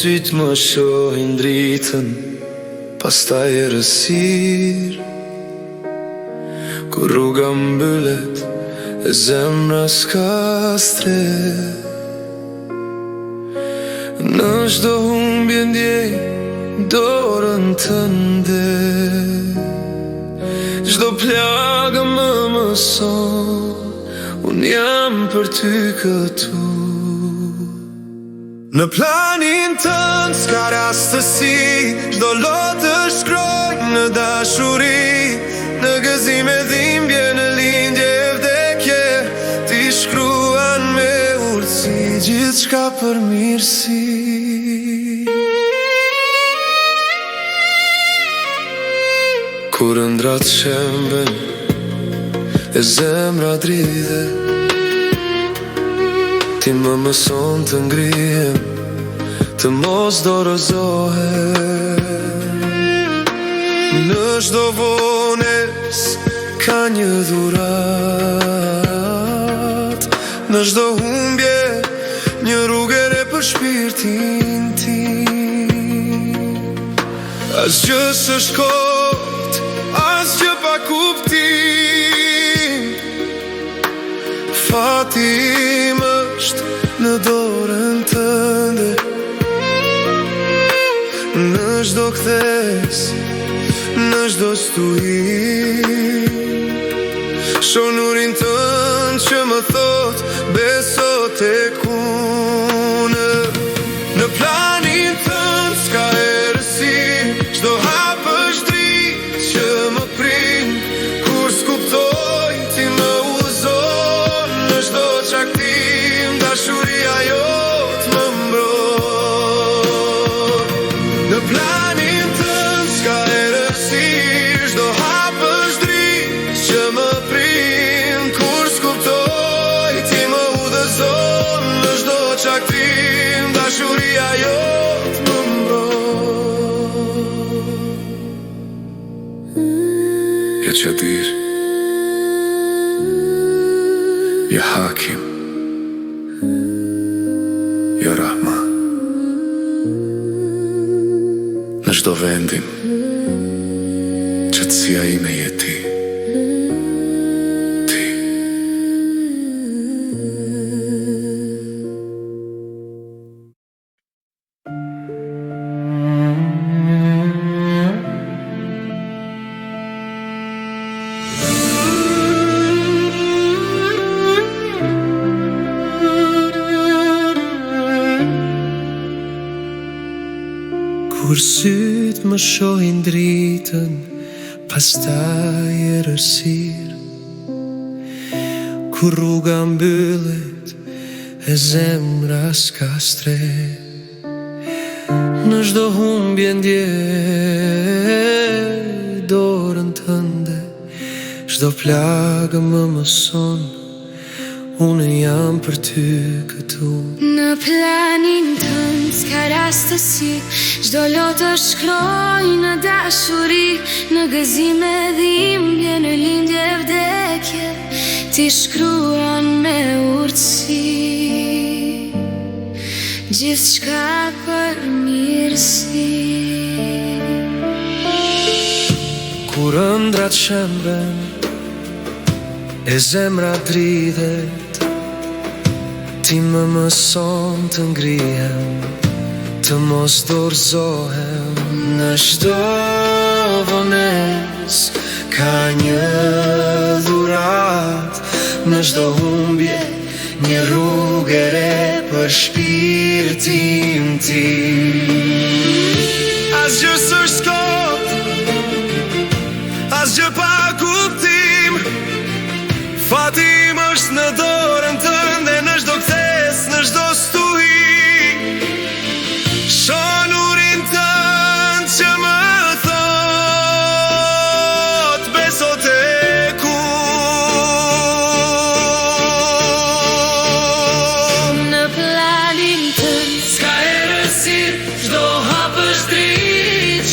syt më shohin dritën, pastaj errësirë. Kur rruga mbyllet e zemra s'ka stres, në çdo humbje ndjej dorën tënde. Çdo plagë më mëson, unë jam për ty këtu. Në planin tënd s'ka rastësi, çdo lotë shkroj në dashuri. Në gëzim e dhimbje, në lindje e vdekje, ti shkruan me urtësi gjithçka për mirësi. Kur ëndrat shemben e zemra dridhet, ti më mëson të ngrihem, të mos dorëzohem. Në çdo vones ka një dhurat, në çdo humbje një rrugë re për shpirtin tim. Asgjë s'është kot, asgjë pa kuptim. Fati im është në dorën tënde, në çdo kthes, në çdo stuhi. Shonurin tënd që më thot beso tek unë. Në planin tënd s'ka errësi, çdo hap është dritë që më prin. Kur s'kuptoj ti më udhëzon, në çdo çaktim dashuria jot më mbron. Në planin tënd s'ka errësi, çdo hap është dritë që më prin. Kur s'kuptoj ti më udhëzon, në çdo çaktim dashuria jot më mbron. Ya Qadir, Ya Hakim, Ya Rahman. Në çdo vendin qetësia ime je ti. Kur syt më shohin dritën, pastaj errësirë. Kur rruga mbyllet e zemra s'ka stres, në çdo humbje ndjej dorën tënde. Çdo plagë më mëson, unë jam për ty këtu. Në planin tënd s'ka rastësi, çdo lotë shkroj në dashuri. Në gëzim e dhimbje, në lindje e vdekje, ti shkruan me urtësi gjithçka për mirësi. Kur ëndrat shemben e zemra dridhet, ti më mëson të ngrihem, të mos dorëzohem. Në çdo vones ka një dhurat, në çdo humbje një rrugë e re për shpirtin tim. Asgjë s'është kot, asgjë pa kuptim. Fati im është në dorën tënde, në çdo kthes, në çdo stuhi. Shonurin tënd që më thot beso tek unë. Në planin tënd s'ka errësirë, çdo hap është dritë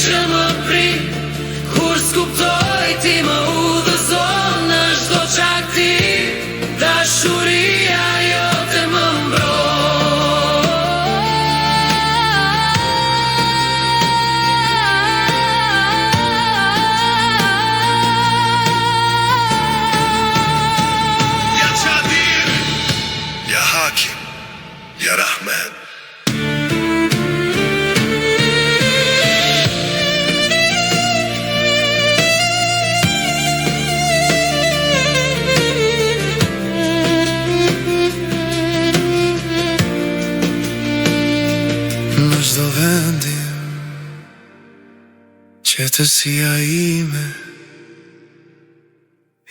qetësia ime,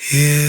je